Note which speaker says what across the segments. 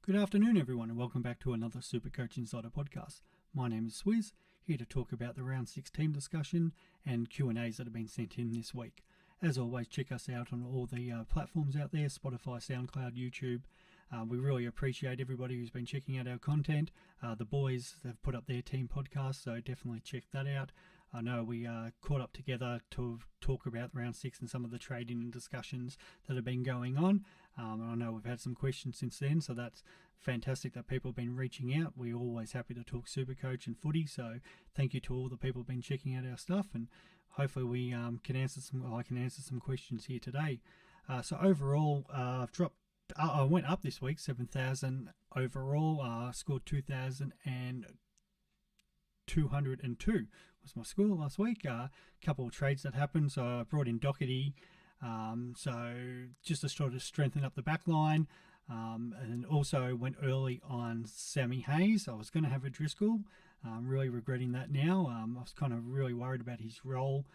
Speaker 1: Good afternoon, everyone, and welcome back to another Supercoach Insider podcast. My name is Swiz, here to talk about the Round 6 team discussion and Q&As that have been sent in this week. As always, check us out on all the platforms out there, Spotify, SoundCloud, YouTube. We really appreciate everybody who's been checking out our content. The boys have put up their team podcast, so definitely check that out. I know we caught up together to talk about round 6 and some of the trading and discussions that have been going on. And I know we've had some questions since then, so that's fantastic that people have been reaching out. We're always happy to talk Supercoach and footy, so thank you to all the people who've been checking out our stuff, and hopefully we can answer some questions here today. So overall, I went up this week, 7,000 overall. Scored 2,202 was my score last week. A couple of trades that happened. So I brought in Doherty, so just to sort of strengthen up the back line. And also went early on Sammy Hayes. I was going to have a Driscoll. I'm really regretting that now. I was kind of really worried about his role,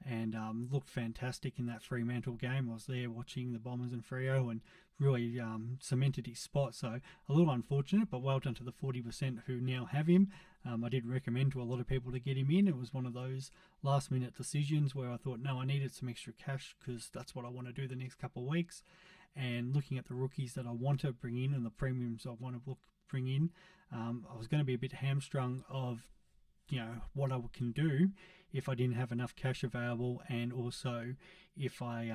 Speaker 1: and looked fantastic in that Fremantle game. I was there watching the Bombers and Freo and really cemented his spot. So a little unfortunate, but well done to the 40% who now have him. I did recommend to a lot of people to get him in. It was one of those last minute decisions where I thought, no, I needed some extra cash because that's what I want to do the next couple of weeks. And looking at the rookies that I want to bring in and the premiums I want to bring in, I was going to be a bit hamstrung of what I can do if I didn't have enough cash available, and also if I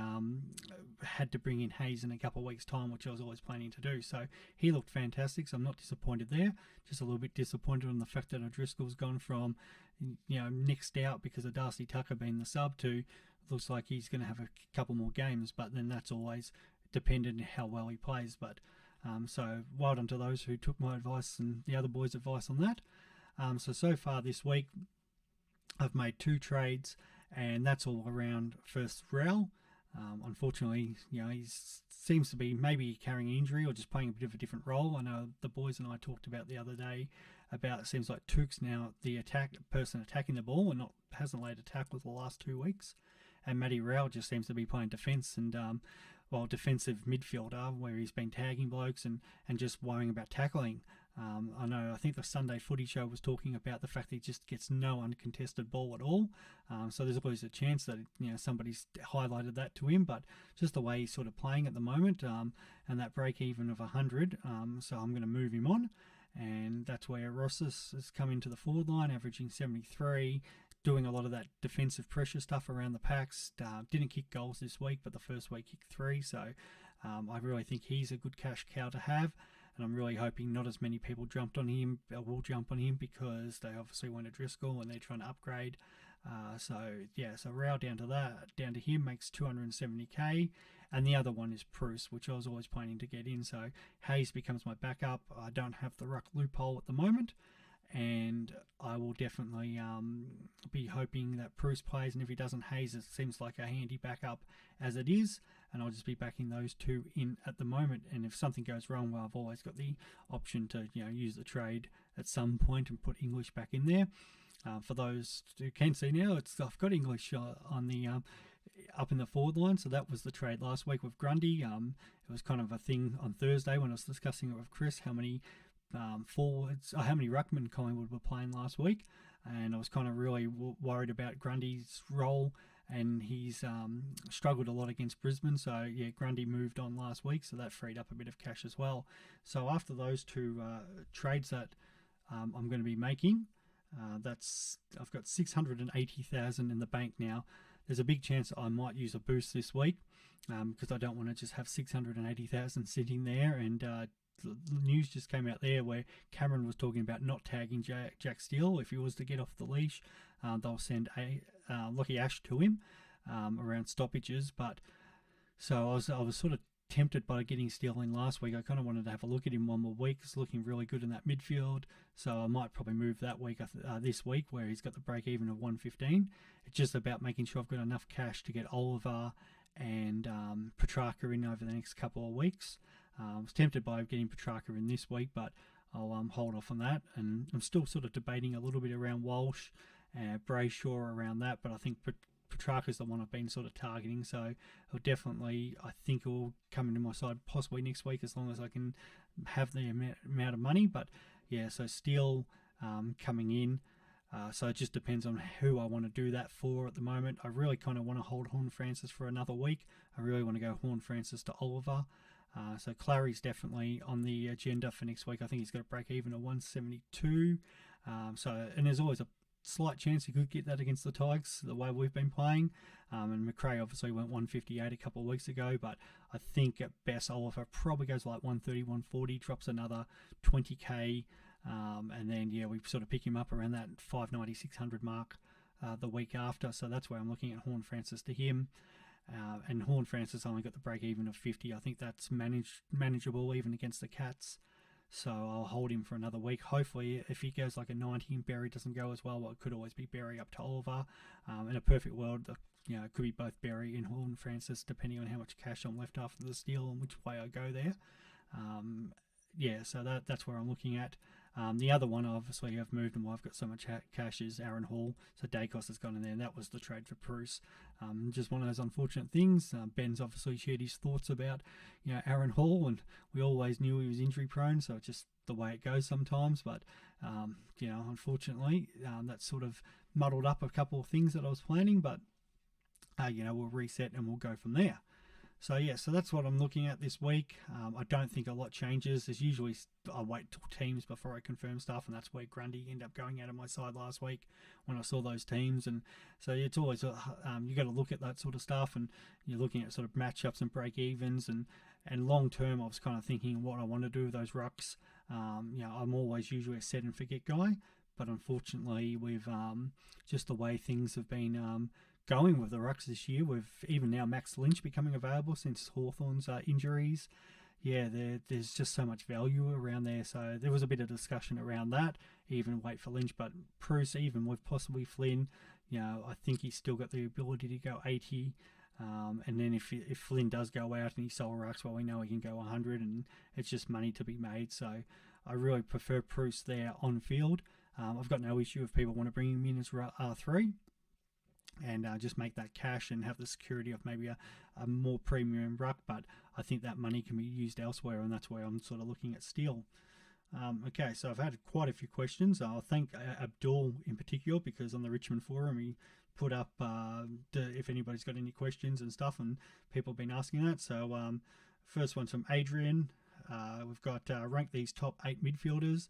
Speaker 1: had to bring in Hayes in a couple of weeks' time, which I was always planning to do. So he looked fantastic, so I'm not disappointed there. Just a little bit disappointed on the fact that O'Driscoll's gone from next out because of Darcy Tucker being the sub to looks like he's going to have a couple more games, but then that's always dependent on how well he plays. But so well done to those who took my advice and the other boys' advice on that. So far this week, I've made 2 trades, and that's all around first row. Unfortunately, he seems to be maybe carrying an injury or just playing a bit of a different role. I know the boys and I talked about the other day about it seems like Tuk's now the person attacking the ball and hasn't laid a tackle the last 2 weeks. And Matty Rowell just seems to be playing defence and, defensive midfielder where he's been tagging blokes and just worrying about tackling. I think the Sunday Footy Show was talking about the fact that he just gets no uncontested ball at all. So there's always a chance that somebody's highlighted that to him, but just the way he's sort of playing at the moment, and that break even of 100. So I'm going to move him on, and that's where Rosses has come into the forward line, averaging 73. Doing a lot of that defensive pressure stuff around the packs. Didn't kick goals this week, but the first week kicked 3. So I really think he's a good cash cow to have. And I'm really hoping not as many people jumped on him, will jump on him, because they obviously want a Driscoll and they're trying to upgrade. So Rao down to him makes 270k. And the other one is Bruce, which I was always planning to get in. So Hayes becomes my backup. I don't have the ruck loophole at the moment. And I will definitely be hoping that Bruce plays, and if he doesn't, Hayes, it seems like a handy backup as it is, and I'll just be backing those 2 in at the moment. And if something goes wrong, well, I've always got the option to use the trade at some point and put English back in there. For those who can see now, I've got English on the up in the forward line. So that was the trade last week with Grundy. It was kind of a thing on Thursday when I was discussing it with Chris, how many forwards, how many ruckmen Collingwood were playing last week, and I was kind of really worried about Grundy's role, and he's struggled a lot against Brisbane. So Grundy moved on last week, so that freed up a bit of cash as well. So after those 2 trades that I'm going to be making, I've got 680,000 in the bank now. There's a big chance I might use a boost this week because I don't want to just have 680,000 sitting there. And the news just came out there where Cameron was talking about not tagging Jack Steele. If he was to get off the leash, they'll send a Lockie Ash to him around stoppages. But so I was sort of tempted by getting Steele in last week. I kind of wanted to have a look at him one more week. He's looking really good in that midfield, so I might probably move that week this week where he's got the break even of 115. It's just about making sure I've got enough cash to get Oliver and Petrarca in over the next couple of weeks. I was tempted by getting Petrarca in this week, but I'll hold off on that. And I'm still sort of debating a little bit around Walsh and Brayshaw around that, but I think Petrarca's the one I've been sort of targeting, so it'll definitely, I think it will come into my side possibly next week as long as I can have the amount of money. But yeah, so Steele coming in. So it just depends on who I want to do that for at the moment. I really kind of want to hold Horne-Francis for another week. I really want to go Horne-Francis to Oliver. So Clary's definitely on the agenda for next week. I think he's got to break even at 172. And there's always a slight chance he could get that against the Tigers, the way we've been playing. And McRae obviously went 158 a couple of weeks ago, but I think at best Oliver probably goes like 130, 140, drops another 20k. And then, yeah, we sort of pick him up around that 590, 600 mark the week after. So that's where I'm looking at Horne-Francis to him. And Horne-Francis only got the break even of 50. I think that's manageable even against the Cats. So I'll hold him for another week. Hopefully, if he goes like a 90 and Berry doesn't go as well it could always be Berry up to Oliver. In a perfect world, it could be both Berry and Horne-Francis, depending on how much cash I'm left after the steal and which way I go there. So that's where I'm looking at. The other one, obviously, I've moved and why I've got so much cash is Aaron Hall. So Dacos has gone in there, and that was the trade for Bruce. Just one of those unfortunate things. Ben's obviously shared his thoughts about, Aaron Hall, and we always knew he was injury prone, so it's just the way it goes sometimes. But, unfortunately, that sort of muddled up a couple of things that I was planning, but, we'll reset and we'll go from there. So that's what I'm looking at this week. I don't think a lot changes. There's usually, I wait till teams before I confirm stuff, and that's where Grundy ended up going out of my side last week when I saw those teams. And so it's always, you got to look at that sort of stuff, and you're looking at sort of matchups and break evens, and long term I was kind of thinking what I want to do with those rucks. I'm always usually a set and forget guy, but unfortunately with just the way things have been going with the rucks this year, with even now Max Lynch becoming available since Hawthorn's injuries. There's just so much value around there. So there was a bit of discussion around that, even wait for Lynch. But Bruce, even with possibly Flynn, I think he's still got the ability to go 80. And then if Flynn does go out and he sold rucks, well, we know he can go 100, and it's just money to be made. So I really prefer Bruce there on field. I've got no issue if people want to bring him in as R3. And just make that cash and have the security of maybe a more premium ruck. But I think that money can be used elsewhere, and that's where I'm sort of looking at Steele. Okay, so I've had quite a few questions. I'll thank Abdul in particular, because on the Richmond forum he put up if anybody's got any questions and stuff, and people have been asking that. So first one's from Adrian. We've got rank these top 8 midfielders.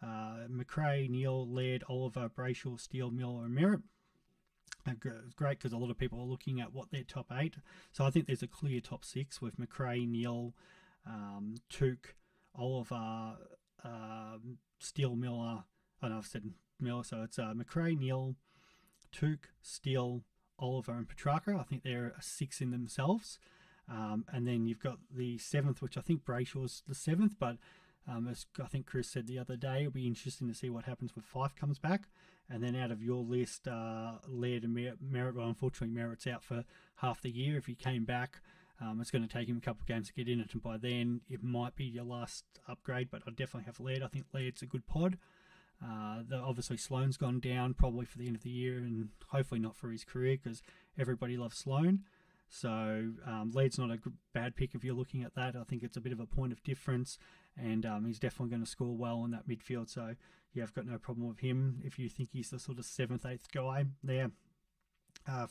Speaker 1: McRae, Neil, Laird, Oliver, Brayshaw, Steele, Miller and Merritt. It's great because a lot of people are looking at what their top 8. So I think there's a clear top 6 with McRae, Neil, Took, Oliver, Steele, Miller. Oh no, I've said Miller. So it's McRae, Neil, Took, Steele, Oliver and Petrarca. I think they're a 6 in themselves. And then you've got the 7th, which I think Brayshaw's the 7th, but as I think Chris said the other day, it'll be interesting to see what happens when Fife comes back. And then out of your list, Laird and Merritt, well, unfortunately Merritt's out for half the year. If he came back, it's going to take him a couple of games to get in it, and by then it might be your last upgrade, but I'd definitely have Laird. I think Laird's a good pod. Obviously Sloane's gone down probably for the end of the year, and hopefully not for his career, because everybody loves Sloane. So Laird's not a bad pick if you're looking at that. I think it's a bit of a point of difference, and he's definitely going to score well in that midfield. So yeah, I've got no problem with him if you think he's the sort of 7th, 8th guy there.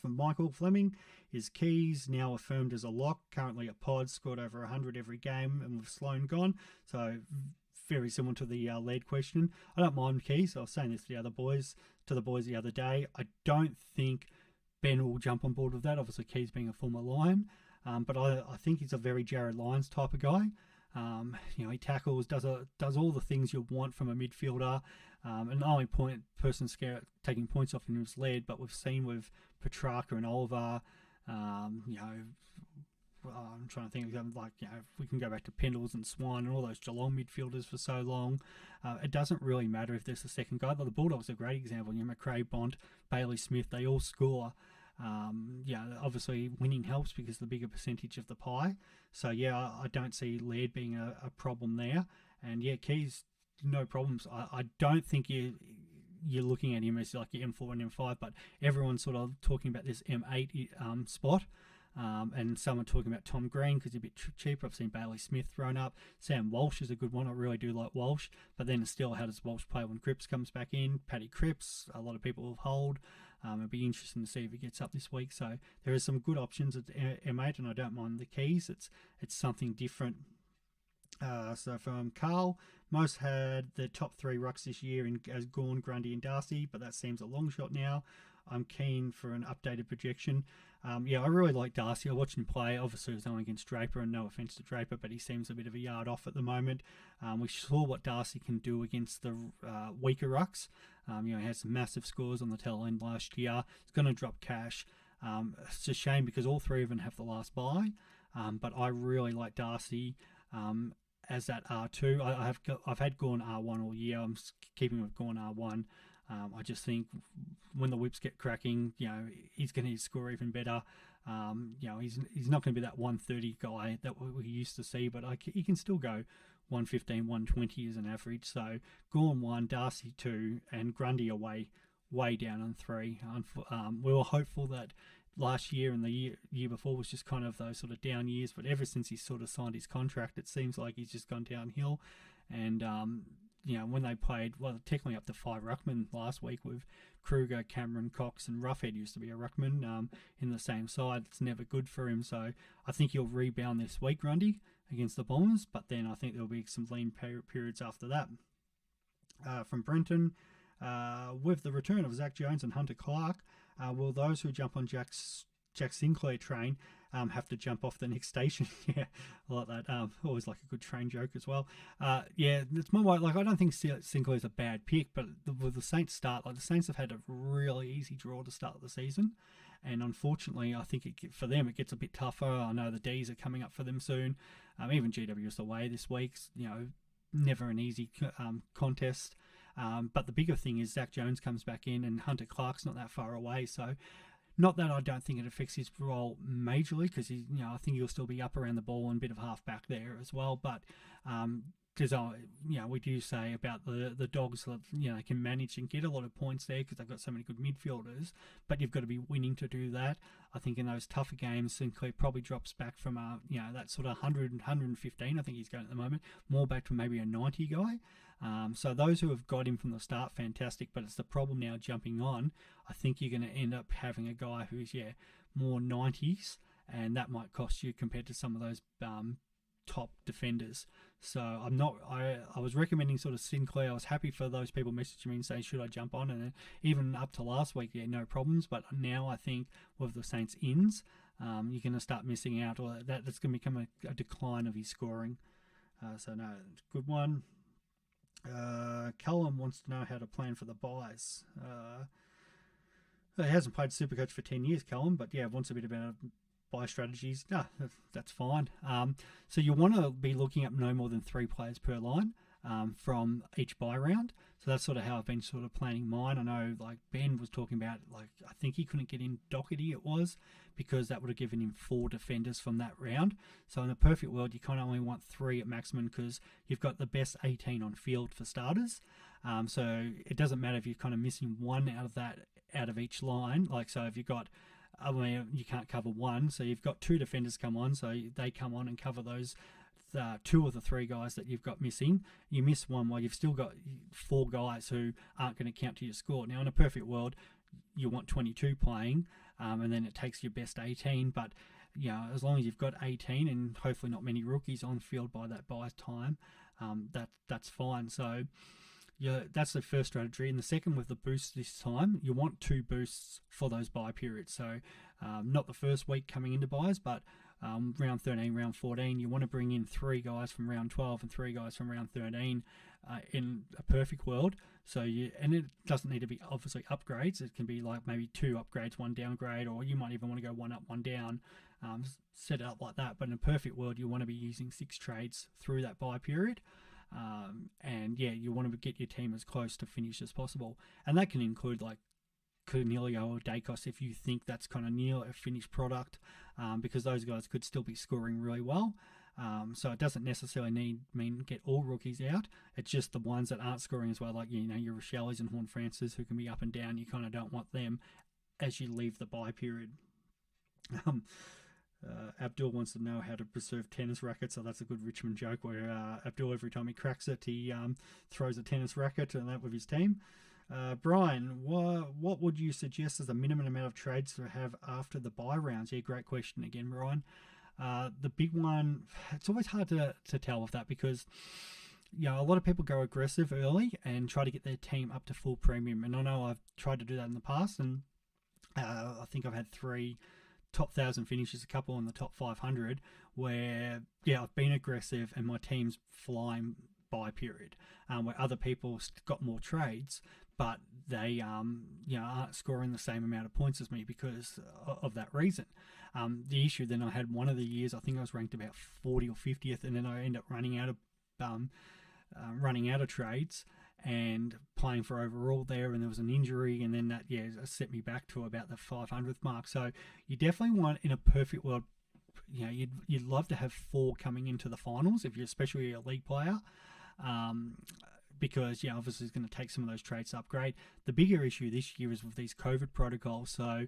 Speaker 1: From Michael Fleming, his Keys now affirmed as a lock, currently at Pod, scored over 100 every game, and with Sloane gone. So very similar to the lead question. I don't mind Keys. I was saying this to the boys the other day. I don't think Ben will jump on board with that. Obviously, Keys being a former Lion, but I think he's a very Jared Lyons type of guy. He tackles, does all the things you want from a midfielder. And the only person taking points off him was Laird, but we've seen with Petrarca and Oliver, I'm trying to think of if we can go back to Pendles and Swine and all those Geelong midfielders for so long. It doesn't really matter if there's a second guy. The Bulldogs are a great example. McRae, Bont, Bailey Smith, they all score. Obviously winning helps because the bigger percentage of the pie. So I don't see Laird being a problem there. And Keys, no problems. I don't think you're looking at him as like your M4 and M5, but everyone's sort of talking about this M8 spot. And some are talking about Tom Green because he's a bit cheaper. I've seen Bailey Smith thrown up. Sam Walsh is a good one. I really do like Walsh. But then still, how does Walsh play when Cripps comes back in? Paddy Cripps, a lot of people will hold. It'll be interesting to see if he gets up this week. So there are some good options at M8, and I don't mind the keys. It's something different. So from Carl, most had the top 3 rucks this year as Gawn, Grundy and Darcy, but that seems a long shot now. I'm keen for an updated projection. I really like Darcy. I watched him play. Obviously, it was only against Draper, and no offence to Draper, but he seems a bit of a yard off at the moment. We saw what Darcy can do against the weaker rucks. He had some massive scores on the tail end last year. He's going to drop cash. It's a shame because all 3 of them have the last bye, but I really like Darcy as that R2. I've had Gawn R1 all year. I'm keeping with Gawn R1. I just think when the whips get cracking, he's going to score even better. He's not going to be that 130 guy that we used to see, but he can still go 115, 120 as an average. So Gawn 1, Darcy 2, and Grundy away way down on 3. We were hopeful that last year and the year before was just kind of those sort of down years, but ever since he sort of signed his contract, it seems like he's just gone downhill. And when they played, technically up to 5 ruckmen last week with Kruger, Cameron, Cox and Roughhead used to be a ruckman in the same side. It's never good for him. So I think he'll rebound this week, Grundy, against the Bombers, but then I think there'll be some lean periods after that. From Brenton, with the return of Zach Jones and Hunter Clark, will those who jump on Jack Sinclair train have to jump off the next station? Yeah, I like that. Always like a good train joke as well. It's more like I don't think Sinclair's a bad pick, but with the Saints start, the Saints have had a really easy draw to start the season, and unfortunately, I think for them it gets a bit tougher. I know the D's are coming up for them soon. Even GW's away this week. Never an easy contest. But the bigger thing is Zach Jones comes back in, and Hunter Clark's not that far away, so. Not that I don't think it affects his role majorly, because I think he'll still be up around the ball and a bit of half back there as well. But because we do say about the Dogs that they can manage and get a lot of points there because they've got so many good midfielders. But you've got to be winning to do that. I think in those tougher games, Sinclair probably drops back from that sort of 100 115. I think he's going at the moment, more back to maybe a 90 guy. So those who have got him from the start, fantastic. But it's the problem now jumping on. I think you're going to end up having a guy who's more 90s, and that might cost you compared to some of those top defenders. So I was recommending sort of Sinclair. I was happy for those people messaging me and saying, should I jump on? And then even up to last week, no problems. But now I think with the Saints ins, you're going to start missing out, or that's going to become a decline of his scoring. So no, good one. Callum wants to know how to plan for the buys. He hasn't played Supercoach for 10 years, Callum, but wants a bit about buy strategies. No, that's fine. So you want to be looking at no more than 3 players per line from each buy round. So that's sort of how I've been sort of planning mine. I know like Ben was talking about, I think he couldn't get in Doherty, it was, because that would have given him 4 defenders from that round. So in a perfect world, you kind of only want 3 at maximum because you've got the best 18 on field for starters. So it doesn't matter if you're kind of missing 1 out of each line. So if you've got, you can't cover 1, so you've got 2 defenders come on, so they come on and cover those 2 of the 3 guys that you've got missing. You miss 1 while you've still got 4 guys who aren't going to count to your score. Now in a perfect world, you want 22 playing, and then it takes your best 18, but as long as you've got 18 and hopefully not many rookies on field by that buy time, that's fine. So that's the first strategy. And the second, with the boosts this time, you want 2 boosts for those buy periods. So not the first week coming into buys, but round 13, round 14, you want to bring in 3 guys from round 12 and 3 guys from round 13 in a perfect world. So and it doesn't need to be obviously upgrades. It can be like maybe 2 upgrades, 1 downgrade, or you might even want to go 1 up, 1 down, set it up like that. But in a perfect world, you want to be using 6 trades through that buy period. You want to get your team as close to finish as possible. And that can include like Cornelio or Dacos if you think that's kind of near a finished product, because those guys could still be scoring really well. So it doesn't necessarily mean get all rookies out. It's just the ones that aren't scoring as well, like your Rochelle's and Horn Francis, who can be up and down. You kind of don't want them as you leave the bye period. Abdul wants to know how to preserve tennis rackets, so that's a good Richmond joke where Abdul, every time he cracks it, he throws a tennis racket and that with his team. Brian, what would you suggest as a minimum amount of trades to have after the bye rounds? Yeah, great question again, Brian. The big one, it's always hard to tell with that because a lot of people go aggressive early and try to get their team up to full premium. And I know I've tried to do that in the past, and I think I've had 3 top 1,000 finishes, a couple in the top 500, where I've been aggressive and my team's flying by period, where other people got more trades, but they aren't scoring the same amount of points as me because of that reason. The issue then I had one of the years, I think I was ranked about 40 or 50th, and then I ended up running out of trades and playing for overall there, and there was an injury, and then that set me back to about the 500th mark. So you definitely want, in a perfect world, you'd love to have 4 coming into the finals if you're especially a league player, because obviously it's going to take some of those trades to upgrade. The bigger issue this year is with these COVID protocols, so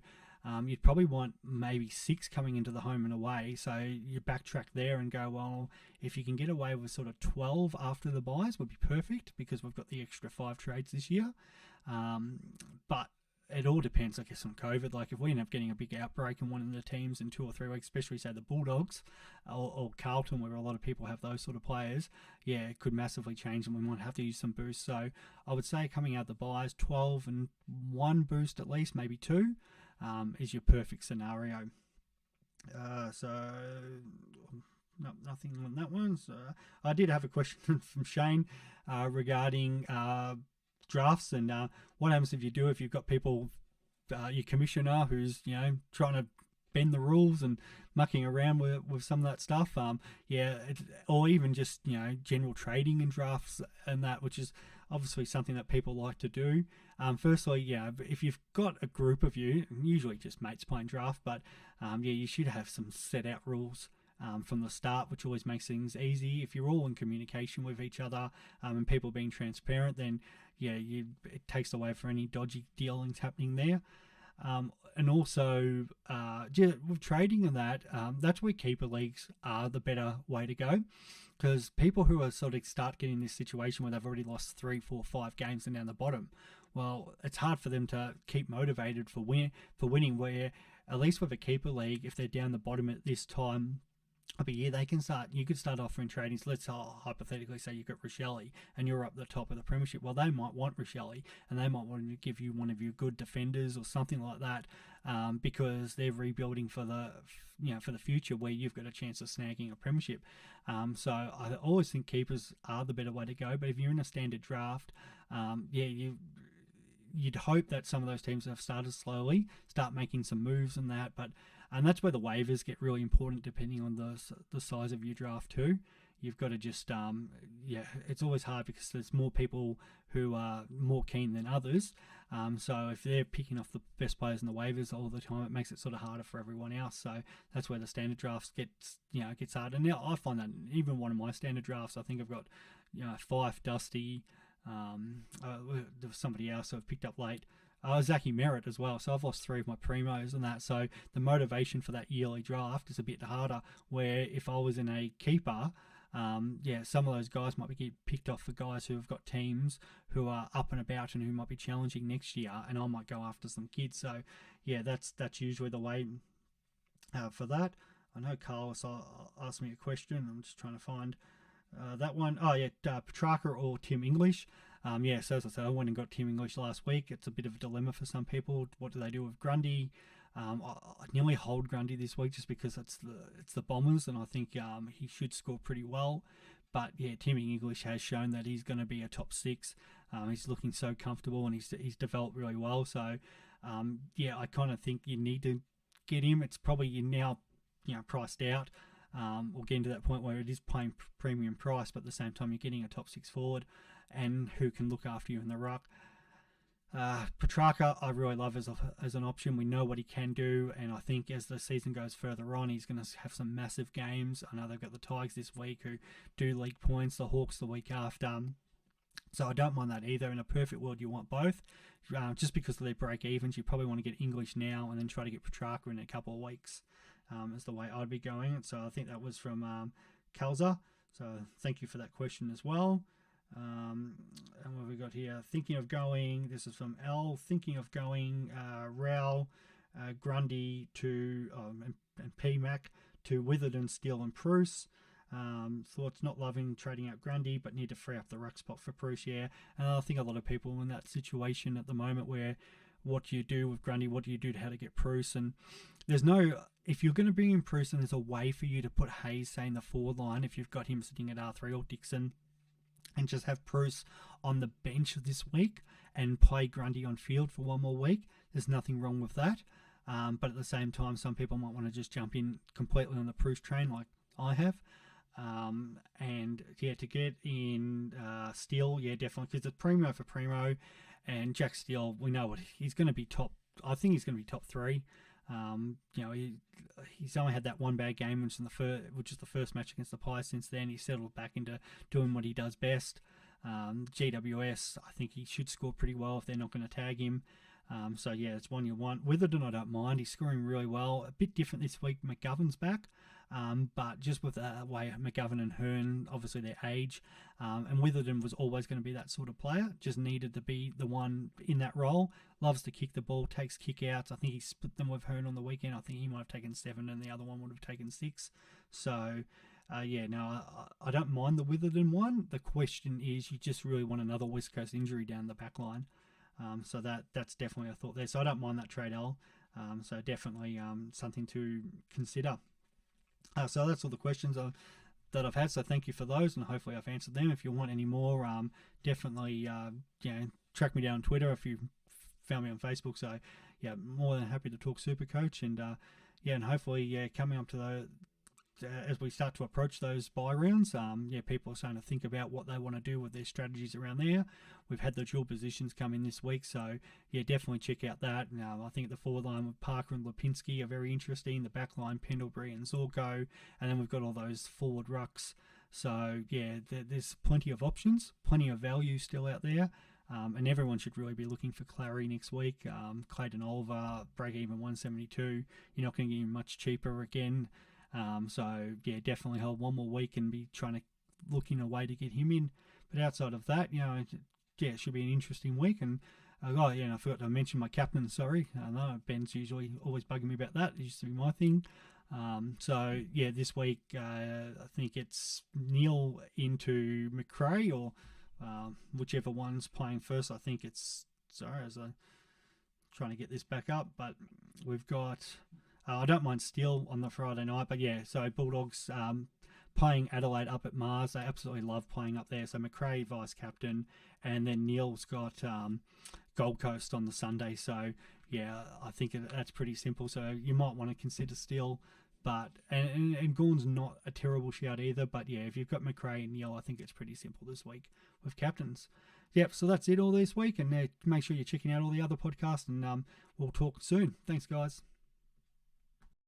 Speaker 1: you'd probably want maybe 6 coming into the home and away. So you backtrack there and go, well, if you can get away with sort of 12 after the buys would be perfect because we've got the extra 5 trades this year. But it all depends, I guess, on COVID. Like if we end up getting a big outbreak in one of the teams in 2 or 3 weeks, especially say the Bulldogs or Carlton, where a lot of people have those sort of players, it could massively change and we might have to use some boosts. So I would say coming out the buys, 12 and 1 boost at least, maybe 2. Is your perfect scenario. So nothing on that one. So I did have a question from Shane regarding drafts and what happens if you've got people, your commissioner who's trying to bend the rules and mucking around with some of that stuff. Or even just general trading in drafts and that, which is obviously something that people like to do. Firstly, if you've got a group of you, usually just mates playing draft, but you should have some set out rules from the start, which always makes things easy. If you're all in communication with each other and people being transparent, then it takes away for any dodgy dealings happening there. And also with trading and that, that's where keeper leagues are the better way to go, because people who are sort of start getting this situation where they've already lost 3, 4, 5 games and down the bottom, well, it's hard for them to keep motivated for winning, where at least with a keeper league, if they're down the bottom at this time of a year, you could start offering tradings. Let's hypothetically say you've got Rochelle and you're up the top of the premiership. Well, they might want Rochelle and they might want to give you one of your good defenders or something like that, because they're rebuilding for the future where you've got a chance of snagging a premiership. So I always think keepers are the better way to go. But if you're in a standard draft, you'd hope that some of those teams that have started slowly start making some moves and that, and that's where the waivers get really important depending on the size of your draft too. You've got to just it's always hard because there's more people who are more keen than others, so if they're picking off the best players in the waivers all the time, it makes it sort of harder for everyone else. So that's where the standard drafts gets harder. And now I find that even one of my standard drafts, I think I've got Fife, Dusty, there was somebody else I've picked up late, Zachy Merritt as well. So I've lost 3 of my primos and that. So the motivation for that yearly draft is a bit harder, where if I was in a keeper, some of those guys might be picked off for guys who have got teams who are up and about and who might be challenging next year, and I might go after some kids. So that's usually the way for that. I know Carl asked me a question. I'm just trying to find that one. Petrarca or Tim English. So as I said, I went and got Tim English last week. It's a bit of a dilemma for some people. What do they do with Grundy? I nearly hold Grundy this week just because it's the Bombers, and I think he should score pretty well. But Tim English has shown that he's going to be a top 6. He's looking so comfortable and he's developed really well. So I kind of think you need to get him. It's probably now priced out. We're getting to that point where it is paying premium price, but at the same time you're getting a top 6 forward and who can look after you in the ruck. Petrarca, I really love as an option. We know what he can do, and I think as the season goes further on, he's going to have some massive games. I know they've got the Tigers this week who do league points, the Hawks the week after. So I don't mind that either. In a perfect world, you want both. Just because of their break evens, you probably want to get English now and then try to get Petrarca in a couple of weeks. Is the way I'd be going. So I think that was from Kalza. So thank you for that question as well. And what have we got here? Thinking of going, this is from L, thinking of going Rao, Grundy to and PMAC to Witherden, Steele and Bruce. Thoughts not loving trading out Grundy, but need to free up the ruck spot for Bruce. Yeah, and I think a lot of people are in that situation at the moment where what do you do with Grundy? What do you do to how to get Bruce? And there's no, if you're going to bring in Bruce, and there's a way for you to put Hayes, say, in the forward line if you've got him sitting at R3 or Dixon, and just have Bruce on the bench this week and play Grundy on field for one more week. There's nothing wrong with that. But at the same time, some people might want to just jump in completely on the Bruce train like I have. And yeah, to get in Steele, yeah, definitely, because it's Primo for Primo, and Jack Steele, we know what he's going to be top. I think he's going to be top 3. He's only had that one bad game, which is the first match against the Pies. Since then, he's settled back into doing what he does best. GWS, I think he should score pretty well if they're not going to tag him. So yeah, it's one you want. Witherden, I don't mind. He's scoring really well. A bit different this week. McGovern's back. But just with the way McGovern and Hearn, obviously their age, and Witherden was always going to be that sort of player, just needed to be the one in that role. Loves to kick the ball, takes kick-outs. I think he split them with Hearn on the weekend. I think he might have taken 7 and the other one would have taken 6. So, I don't mind the Witherden one. The question is, you just really want another West Coast injury down the back line. So that's definitely a thought there. So I don't mind that trade, Al. So definitely something to consider. So that's all the questions that I've had. So thank you for those, and hopefully I've answered them. If you want any more, definitely track me down on Twitter if you found me on Facebook. So yeah, more than happy to talk Supercoach, and and hopefully coming up to the as we start to approach those bye rounds, people are starting to think about what they want to do with their strategies around there. We've had the dual positions come in this week, so yeah, definitely check out that. I think the forward line with Parker and Lipinski are very interesting. The back line, Pendlebury and Zorko, and then we've got all those forward rucks. So yeah, there's plenty of options, plenty of value still out there. And everyone should really be looking for Clary next week. Clayton Oliver, break even 172. You're not going to get him much cheaper again. So yeah, definitely hold one more week and be trying to look in a way to get him in. But outside of that, it should be an interesting week. And I forgot to mention my captain. Sorry, I know Ben's usually always bugging me about that. It used to be my thing. So yeah, this week I think it's Neil into McRae or whichever one's playing first. I think it's as I'm trying to get this back up, but we've got. I don't mind Steele on the Friday night, but yeah, so Bulldogs playing Adelaide up at Mars. They absolutely love playing up there. So McRae vice captain, and then Neil's got Gold Coast on the Sunday. So yeah, I think that's pretty simple. So you might want to consider Steele, but and Gawn's not a terrible shout either. But yeah, if you've got McRae and Neil, I think it's pretty simple this week with captains. Yep, so that's it all this week, and make sure you're checking out all the other podcasts, and we'll talk soon. Thanks, guys.